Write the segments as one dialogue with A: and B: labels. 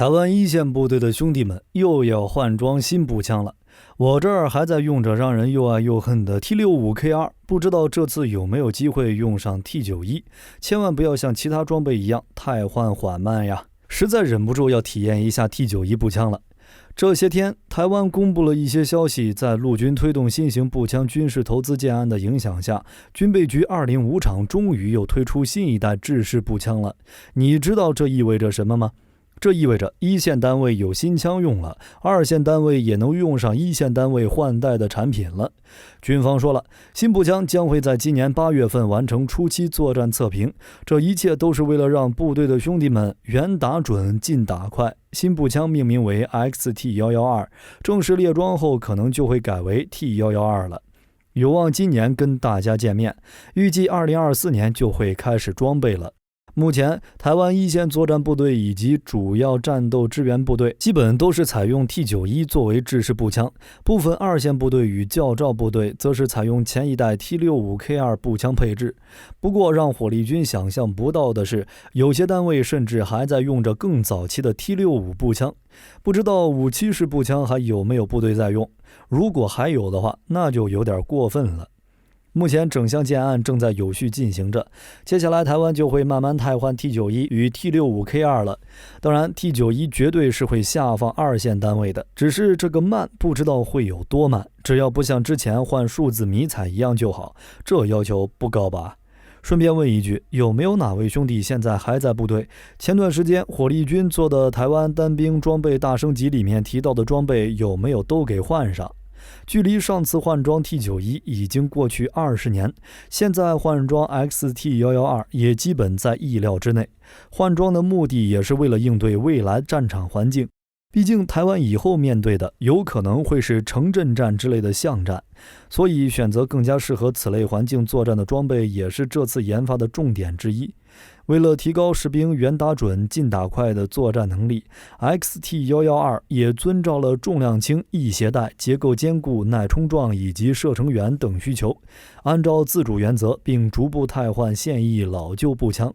A: 台湾一线部队的兄弟们又要换装新步枪了。我这儿还在用着让人又爱又恨的 T65K2， 不知道这次有没有机会用上 T91， 千万不要像其他装备一样汰换缓慢呀，实在忍不住要体验一下 T91 步枪了。这些天，台湾公布了一些消息，在陆军推动新型步枪军事投资建案的影响下，军备局205厂终于又推出新一代制式步枪了。你知道这意味着什么吗？这意味着一线单位有新枪用了，二线单位也能用上一线单位换代的产品了。军方说了，新步枪将会在今年8月份完成初期作战测评，这一切都是为了让部队的兄弟们远打准，近打快。新步枪命名为 XT112， 正式列装后可能就会改为 T112 了。有望今年跟大家见面，预计2024年就会开始装备了。目前，台湾一线作战部队以及主要战斗支援部队基本都是采用 T91 作为制式步枪，部分二线部队与教召部队则是采用前一代 T65K2 步枪配置。不过，让火力军想象不到的是，有些单位甚至还在用着更早期的 T65 步枪。不知道57式步枪还有没有部队在用？如果还有的话，那就有点过分了。目前整项建案正在有序进行着，接下来台湾就会慢慢汰换 T91 与 T65K2 了。当然 T91 绝对是会下放二线单位的，只是这个慢不知道会有多慢，只要不像之前换数字迷彩一样就好，这要求不高吧。顺便问一句，有没有哪位兄弟现在还在部队？前段时间火力军做的台湾单兵装备大升级里面提到的装备有没有都给换上？距离上次换装 T91 已经过去20年，现在换装 XT112 也基本在意料之内。换装的目的也是为了应对未来战场环境，毕竟台湾以后面对的有可能会是城镇战之类的巷战，所以选择更加适合此类环境作战的装备也是这次研发的重点之一。为了提高士兵远打准、近打快的作战能力， XT112 也遵照了重量轻、易携带、结构坚固、耐冲撞以及射程远等需求，按照自主原则并逐步汰换现役老旧步枪。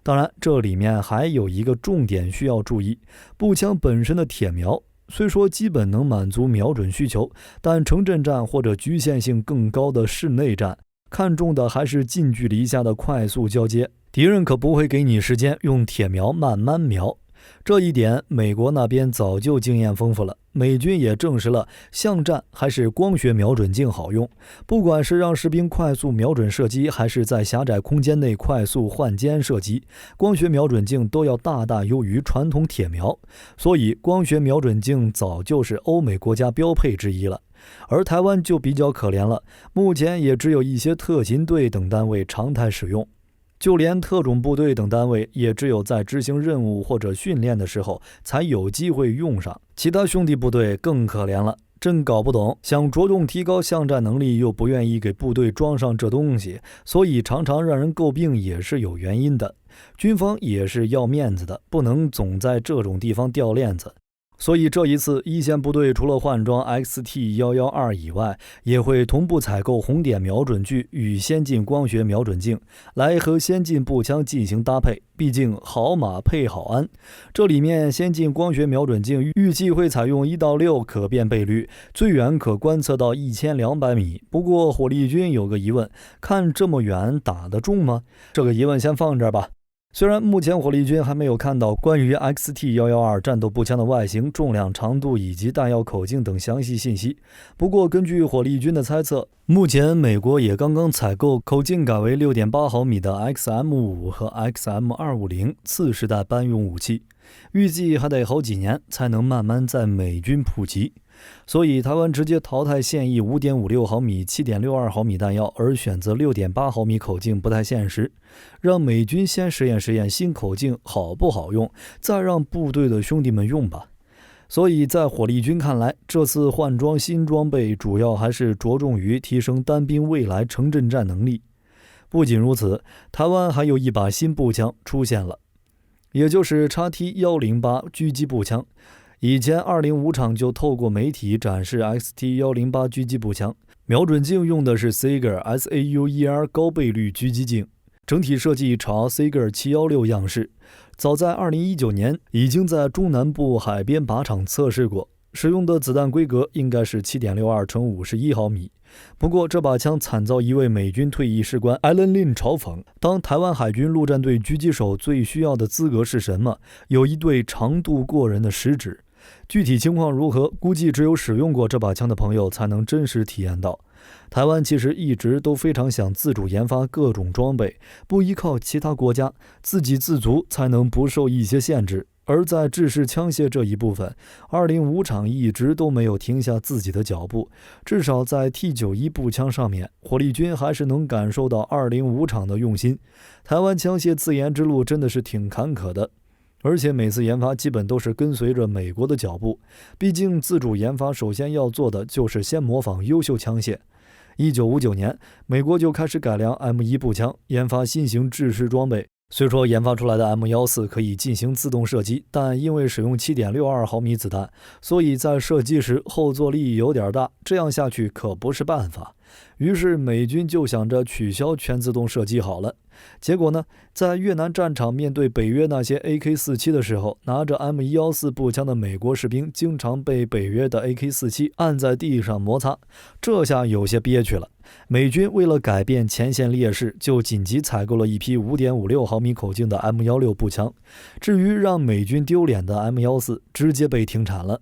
A: 当然，这里面还有一个重点需要注意，步枪本身的铁瞄虽说基本能满足瞄准需求，但城镇战或者局限性更高的室内战，看重的还是近距离下的快速交接，敌人可不会给你时间用铁瞄慢慢瞄。这一点美国那边早就经验丰富了，美军也证实了巷战还是光学瞄准镜好用，不管是让士兵快速瞄准射击，还是在狭窄空间内快速换肩射击，光学瞄准镜都要大大优于传统铁瞄，所以光学瞄准镜早就是欧美国家标配之一了。而台湾就比较可怜了，目前也只有一些特勤队等单位常态使用，就连特种部队等单位也只有在执行任务或者训练的时候才有机会用上，其他兄弟部队更可怜了，真搞不懂，想着重提高巷战能力又不愿意给部队装上这东西，所以常常让人诟病也是有原因的。军方也是要面子的，不能总在这种地方掉链子。所以这一次一线部队除了换装 XT112 以外，也会同步采购红点瞄准具与先进光学瞄准镜，来和先进步枪进行搭配，毕竟好马配好鞍。这里面先进光学瞄准镜预计会采用1:6可变倍率，最远可观测到1200米。不过火力军有个疑问，看这么远打得中吗？这个疑问先放这儿吧。虽然目前火力军还没有看到关于 XT112 战斗步枪的外形、重量、长度以及弹药口径等详细信息，不过根据火力军的猜测，目前美国也刚刚采购口径改为 6.8 毫米的 XM5 和 XM250 次世代班用武器，预计还得好几年才能慢慢在美军普及。所以台湾直接淘汰现役 5.56 毫米、7.62 毫米弹药，而选择 6.8 毫米口径不太现实，让美军先实验实验新口径好不好用，再让部队的兄弟们用吧。所以在火力军看来，这次换装新装备主要还是着重于提升单兵未来城镇战能力。不仅如此，台湾还有一把新步枪出现了，也就是 XT108 狙击步枪。以前205厂就透过媒体展示 XT108 狙击步枪，瞄准镜用的是 Sager SAU-1R 高倍率狙击镜，整体设计朝 Sager 716样式。早在2019年已经在中南部海边靶场测试过，使用的子弹规格应该是 7.62×51毫米。不过这把枪惨遭一位美军退役士官艾伦·林嘲讽，当台湾海军陆战队狙击手最需要的资格是什么？有一对长度过人的食指。具体情况如何，估计只有使用过这把枪的朋友才能真实体验到。台湾其实一直都非常想自主研发各种装备，不依靠其他国家，自给自足才能不受一些限制。而在制式枪械这一部分，205厂一直都没有停下自己的脚步，至少在 T91 步枪上面，火力军还是能感受到205厂的用心。台湾枪械自研之路真的是挺坎坷的，而且每次研发基本都是跟随着美国的脚步，毕竟自主研发首先要做的就是先模仿优秀枪械。1959年，美国就开始改良 M1 步枪，研发新型制式装备。虽说研发出来的 M14 可以进行自动射击，但因为使用 7.62毫米子弹，所以在射击时后坐力有点大，这样下去可不是办法。于是美军就想着取消全自动射击好了。结果呢，在越南战场面对北约那些 AK-47 的时候，拿着 M114 步枪的美国士兵经常被北约的 AK-47 按在地上摩擦，这下有些憋屈了。美军为了改变前线劣势，就紧急采购了一批 5.56 毫米口径的 M16 步枪。至于让美军丢脸的 M14，直接被停产了。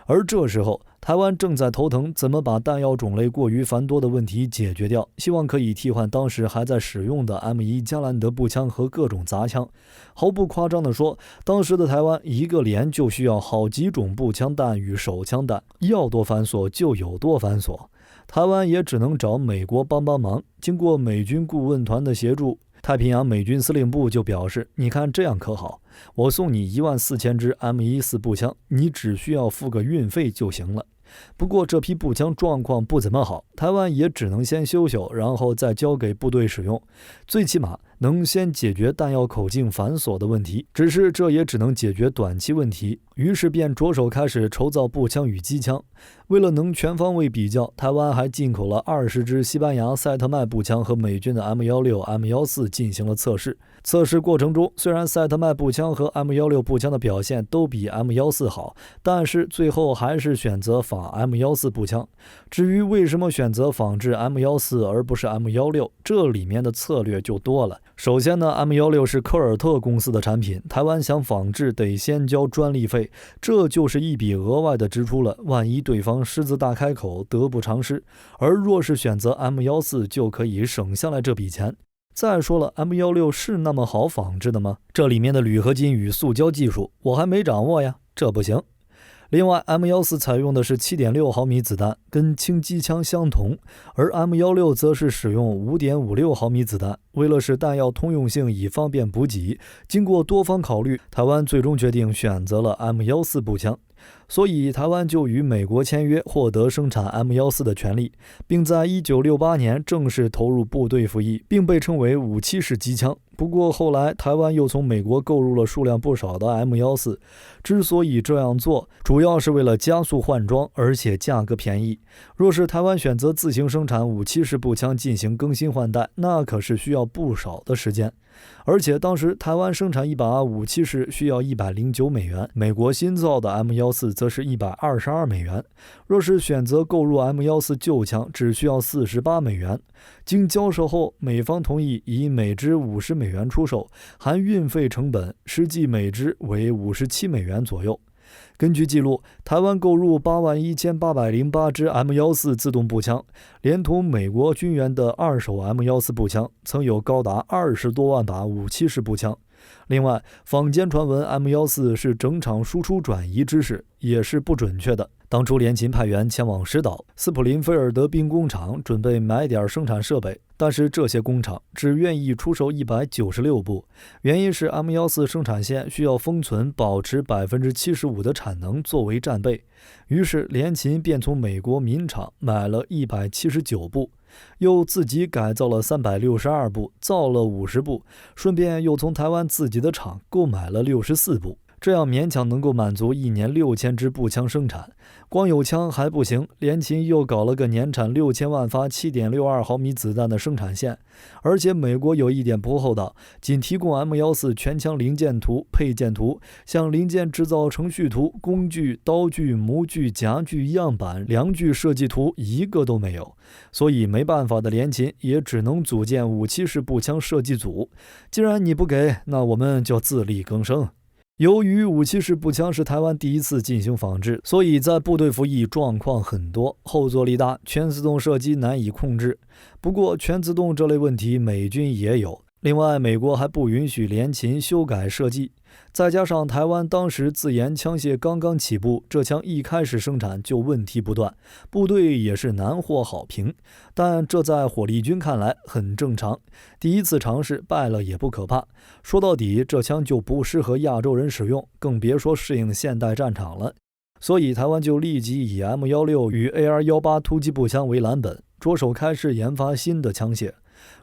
A: 而这时候，台湾正在头疼怎么把弹药种类过于繁多的问题解决掉，希望可以替换当时还在使用的 M1 加兰德步枪和各种杂枪。毫不夸张地说，当时的台湾一个连就需要好几种步枪弹与手枪弹，要多繁琐就有多繁琐。台湾也只能找美国帮帮忙。经过美军顾问团的协助，太平洋美军司令部就表示，你看这样可好，我送你14000支 M14 步枪，你只需要付个运费就行了。不过这批步枪状况不怎么好，台湾也只能先修修，然后再交给部队使用，最起码能先解决弹药口径繁琐的问题。只是这也只能解决短期问题，于是便着手开始筹造步枪与机枪。为了能全方位比较，台湾还进口了20支西班牙赛特迈步枪和美军的 M16、M14进行了测试。测试过程中，虽然赛特迈步枪和 M16 步枪的表现都比 M14 好，但是最后还是选择仿 M14 步枪。至于为什么选择仿制 M14 而不是 M16，这里面的策略就多了。首先呢， M16 是科尔特公司的产品，台湾想仿制得先交专利费，这就是一笔额外的支出了，万一对方狮子大开口，得不偿失。而若是选择 M14， 就可以省下来这笔钱。再说了， M16 是那么好仿制的吗？这里面的铝合金与塑胶技术我还没掌握呀，这不行。另外 M14 采用的是 7.6 毫米子弹，跟轻机枪相同，而 M16 则是使用 5.56 毫米子弹。为了使弹药通用性以方便补给，经过多方考虑，台湾最终决定选择了 M14 步枪。所以台湾就与美国签约，获得生产 M14 的权利，并在1968年正式投入部队服役，并被称为57式机枪。不过后来台湾又从美国购入了数量不少的 M14， 之所以这样做，主要是为了加速换装，而且价格便宜。若是台湾选择自行生产57式步枪进行更新换代，那可是需要不少的时间。而且当时台湾生产一把57式需要109美元，美国新造的 M14 则是122美元。若是选择购入 M14 旧枪，只需要48美元。经交涉后，美方同意以每支50美元出售，含运费成本，实际每支为57美元左右。根据记录，台湾购入81808支 M14 自动步枪，连同美国军援的二手 M14 步枪，曾有高达20多万把57式步枪。另外，坊间传闻 M14 是整场输出转移之事，也是不准确的。当初联勤派员前往石岛、斯普林菲尔德兵工厂，准备买点生产设备，但是这些工厂只愿意出售196部，原因是 M14 生产线需要封存保持 75% 的产能作为战备。于是联勤便从美国民厂买了179部，又自己改造了362部，造了50部，顺便又从台湾自己的厂购买了64部。这样勉强能够满足1年6000支步枪生产。光有枪还不行，联勤又搞了个年产6000万发 7.62 毫米子弹的生产线。而且美国有一点不厚道，仅提供 M14 全枪零件图、配件图，像零件制造程序图、工具、刀具、模具、夹具、样板、量具设计图一个都没有。所以没办法的联勤也只能组建武器式步枪设计组。既然你不给，那我们就自力更生。由于武器式步枪是台湾第一次进行仿制，所以在部队服役状况很多，后坐力大，全自动射击难以控制。不过全自动这类问题美军也有。另外，美国还不允许联勤修改设计，再加上台湾当时自研枪械刚刚起步，这枪一开始生产就问题不断，部队也是难获好评。但这在火力军看来很正常，第一次尝试败了也不可怕。说到底，这枪就不适合亚洲人使用，更别说适应现代战场了。所以台湾就立即以 M16 与 AR-18 突击步枪为蓝本，着手开始研发新的枪械。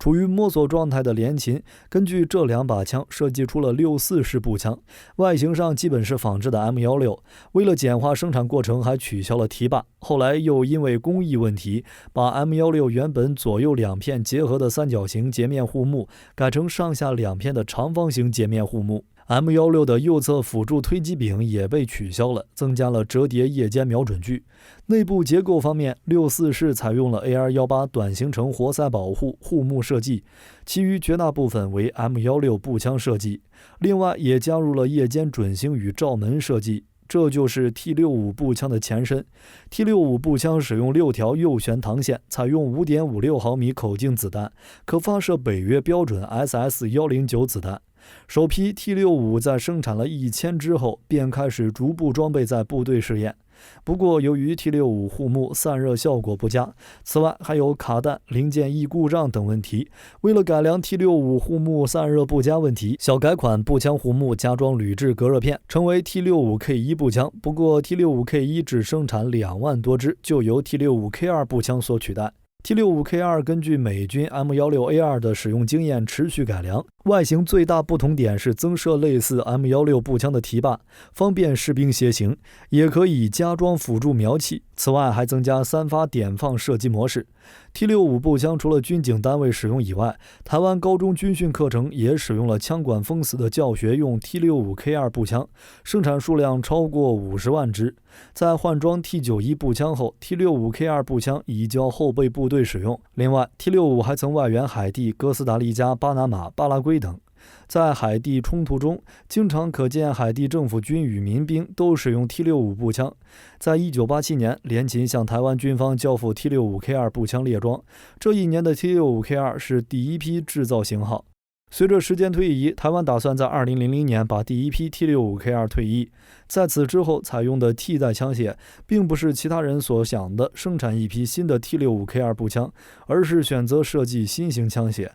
A: 处于摸索状态的联勤根据这2把枪设计出了64式步枪，外形上基本是仿制的 M16， 为了简化生产过程还取消了提把，后来又因为工艺问题把 M16 原本左右2片结合的三角形截面护木改成上下2片的长方形截面护木。M16 的右侧辅助推击柄也被取消了，增加了折叠夜间瞄准具。内部结构方面，64式采用了 AR-18 短行程活塞保护护木设计，其余绝大部分为 M16 步枪设计。另外也加入了夜间准星与罩门设计。这就是 T65 步枪的前身。T65 步枪使用6条右旋膛线，采用 5.56 毫米口径子弹，可发射北约标准 SS109 子弹。首批 T65 在生产了1000支后，便开始逐步装备在部队试验。不过由于 T65 护木散热效果不佳，此外还有卡弹、零件易故障等问题。为了改良 T65 护木散热不佳问题，小改款步枪护木加装铝制隔热片，成为 T65K1 步枪。不过 T65K1 只生产2万多支，就由 T65K2 步枪所取代。T65K2 根据美军 M16A2 的使用经验持续改良，外形最大不同点是增设类似 M16 步枪的提把，方便士兵携行，也可以加装辅助瞄器。此外还增加3发点放射击模式。T65 步枪除了军警单位使用以外，台湾高中军训课程也使用了枪管封死的教学用 T65K2 步枪，生产数量超过50万支。在换装 T91 步枪后， T65K2 步枪移交后备部队使用。另外 T65 还曾外援海地、哥斯达黎加、巴拿马、巴拉圭等。在海地冲突中，经常可见海地政府军与民兵都使用 T65 步枪。在1987年，联勤向台湾军方交付 T65K2 步枪列装，这一年的 T65K2 是第一批制造型号。随着时间推移，台湾打算在2000年把第一批 T65K2 退役。在此之后采用的替代枪械，并不是其他人所想的生产一批新的 T65K2 步枪，而是选择设计新型枪械。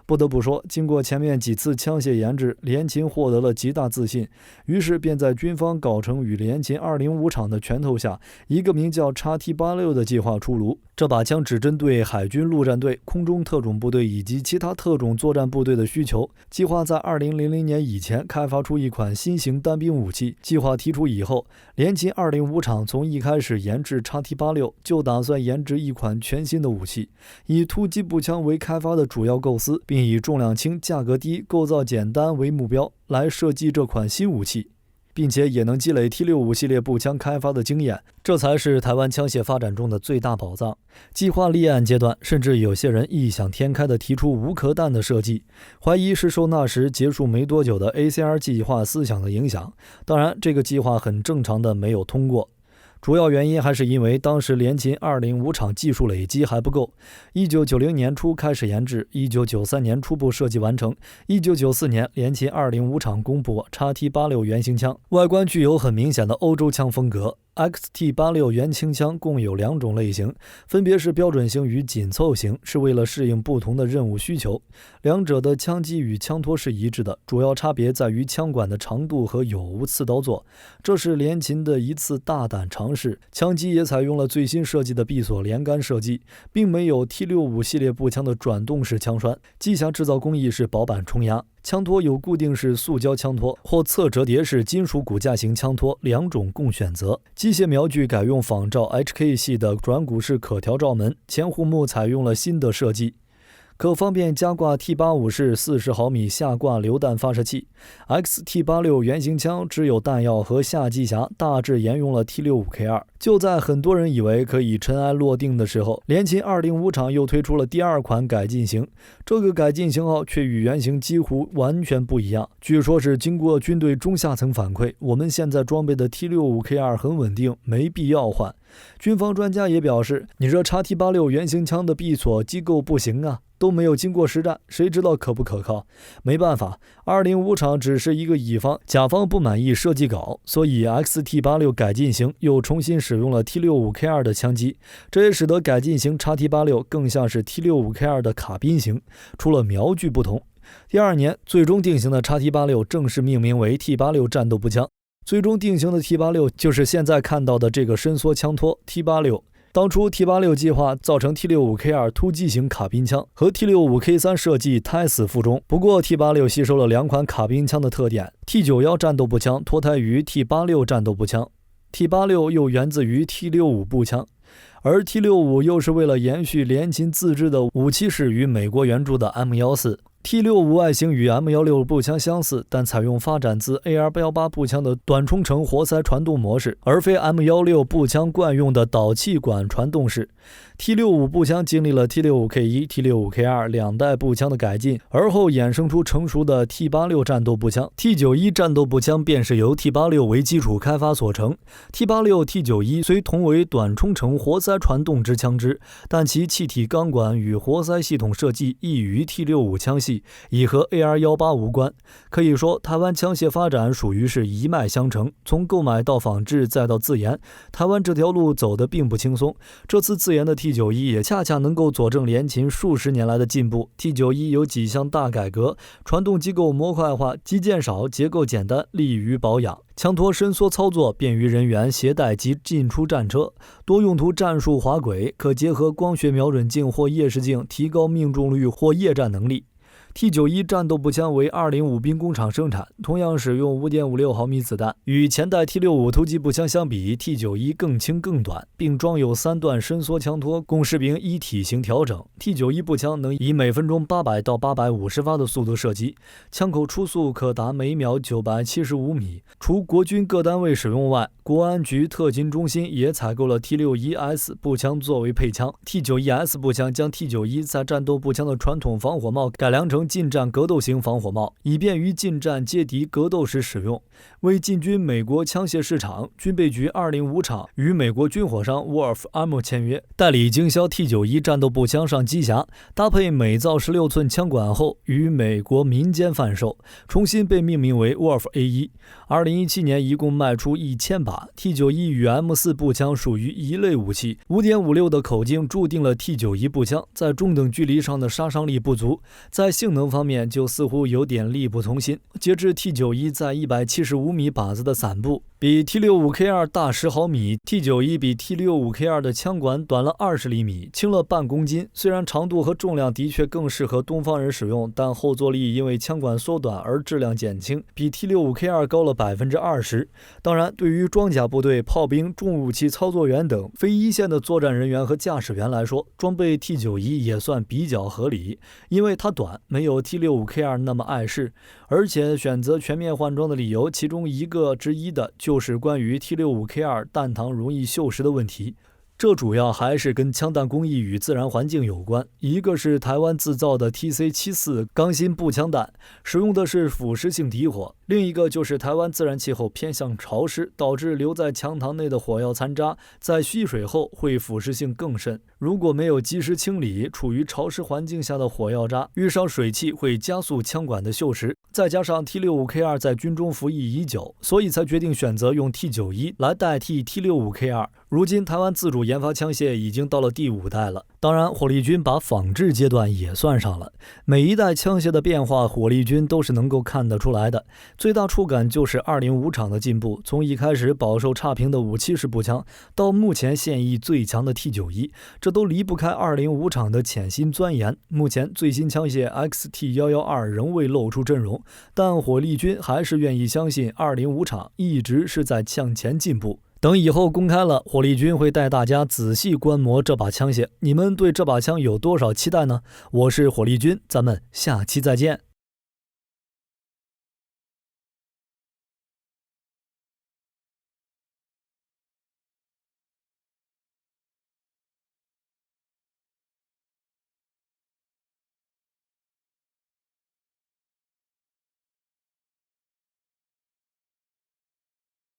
A: 不得不说，经过前面几次枪械研制，联勤获得了极大自信，于是便在军方搞成与联勤205厂的拳头下，一个名叫 XT86 的计划出炉。这把枪只针对海军陆战队、空中特种部队以及其他特种作战部队的需求，计划在2000年以前开发出一款新型单兵武器。计划提出以后，联勤205厂从一开始研制 XT86 就打算研制一款全新的武器，以突击步枪为开发的主要构思，并以重量轻、价格低、构造简单为目标来设计这款新武器，并且也能积累 T65 系列步枪开发的经验，这才是台湾枪械发展中的最大宝藏。计划立案阶段，甚至有些人异想天开地提出无壳弹的设计，怀疑是受那时结束没多久的 ACR 计划思想的影响。当然，这个计划很正常的没有通过。主要原因还是因为当时联勤205厂技术累积还不够。1990年初开始研制，1993年初步设计完成。1994年，联勤205厂公布 XT86 原型枪，外观具有很明显的欧洲枪风格。XT86 原轻枪共有2种类型，分别是标准型与紧凑型，是为了适应不同的任务需求。两者的枪机与枪托是一致的，主要差别在于枪管的长度和有无刺刀座。这是联勤的一次大胆尝试。枪机也采用了最新设计的闭锁连杆设计，并没有 T65 系列步枪的转动式枪栓。机匣制造工艺是薄板冲压，枪托有固定式塑胶枪托或侧折叠式金属骨架型枪托两种供选择。机械瞄具改用仿照 HK 系的转骨式可调罩门，前护木采用了新的设计，可方便加挂 T85式40毫米下挂榴弹发射器。XT86 原型枪只有弹药和下机匣，大致沿用了 T65K2。就在很多人以为可以尘埃落定的时候，联勤205厂又推出了第二款改进型，这个改进型号却与原型几乎完全不一样。据说是经过军队中下层反馈，我们现在装备的 T65K2 很稳定，没必要换。军方专家也表示，你这 XT86 原型枪的闭锁机构不行啊，都没有经过实战，谁知道可不可靠？没办法，205厂只是一个乙方，甲方不满意设计稿，所以 XT86 改进型又重新使用了 T65K2 的枪机，这也使得改进型 XT86 更像是 T65K2 的卡宾型，除了瞄具不同。第二年，最终定型的 XT86 正式命名为 T86 战斗步枪。最终定型的 T86 就是现在看到的这个伸缩枪托 T86。当初 T86 计划造成 T65K2 突击型卡宾枪，和 T65K3 设计胎死腹中。不过 T86 吸收了两款卡宾枪的特点， T91 战斗步枪脱胎于 T86 战斗步枪， T86 又源自于 T65 步枪，而 T65 又是为了延续联勤自制的武器式与美国援助的 M14。T65 外形与 M16 步枪相似，但采用发展自 AR-18 步枪的短冲程活塞传动模式，而非 M16 步枪惯用的导气管传动式。T65 步枪经历了 T65K1、T65K2 两代步枪的改进，而后衍生出成熟的 T86 战斗步枪。T91 战斗步枪便是由 T86 为基础开发所成。T86、T91 虽同为短冲程活塞传动之枪支，但其气体钢管与活塞系统设计异于 T65 枪系，已和 AR-18 无关。可以说，台湾枪械发展属于是一脉相承，从购买到仿制再到自研，台湾这条路走得并不轻松。这次自研的 T91 也恰恰能够佐证联勤数十年来的进步。T91 有几项大改革：传动机构模块化，机件少，结构简单，利于保养；枪托伸缩操作，便于人员携带及进出战车；多用途战术滑轨，可结合光学瞄准镜或夜视镜，提高命中率或夜战能力。T91 战斗步枪为205兵工厂生产，同样使用 5.56 毫米子弹。与前代 T65 突击步枪相比， T91 更轻更短，并装有3段伸缩枪托，供士兵依体型调整。T91 步枪能以每分钟800到850发的速度射击，枪口初速可达每秒975米。除国军各单位使用外，国安局特勤中心也采购了 T61S 步枪作为配枪。T91S 步枪将 T91 在战斗步枪的传统防火帽改良成近战格斗型防火帽，以便于近战接敌格斗时使用。为进军美国枪械市场，军备局205厂与美国军火商 Wolf Ammo 签约，代理经销 T91 战斗步枪上机匣，搭配每造16寸枪管后于美国民间贩售，重新被命名为 Wolf A1。2017年一共卖出1000把。T91 与 M4 步枪属于一类武器， 5.56 的口径注定了 T91 步枪在中等距离上的杀伤力不足，在性能方面就似乎有点力不从心。截至 T91 在175米靶子的散布比 T65K2 大10毫米， T91 比 T65K2 的枪管短了20厘米，轻了半公斤。虽然长度和重量的确更适合东方人使用，但后坐力因为枪管缩短而质量减轻，比 T65K2 高了20%。当然，对于装甲部队、炮兵、重武器操作员等非一线的作战人员和驾驶员来说，装备 T91 也算比较合理，因为它短，没有 T65K2 那么碍事。而且选择全面换装的理由，其中一个之一的就是关于 T65K2 弹膛容易锈蚀的问题。这主要还是跟枪弹工艺与自然环境有关。一个是台湾自造的 TC74 钢芯步枪弹，使用的是腐蚀性底火；另一个就是台湾自然气候偏向潮湿，导致留在枪膛内的火药残渣在蓄水后会腐蚀性更甚。如果没有及时清理，处于潮湿环境下的火药渣遇上水汽会加速枪管的锈蚀。再加上 T65K2 在军中服役已久，所以才决定选择用 T91 来代替 T65K2。如今台湾自主研发枪械已经到了第5代了。当然，火力军把仿制阶段也算上了。每一代枪械的变化，火力军都是能够看得出来的。最大触感就是205厂的进步，从一开始饱受差评的570步枪，到目前现役最强的 T91，这都离不开205厂的潜心钻研。目前最新枪械 XT112仍未露出阵容，但火力军还是愿意相信205厂一直是在向前进步。等以后公开了，火力军会带大家仔细观摩这把枪械。你们对这把枪有多少期待呢？我是火力军，咱们下期再见。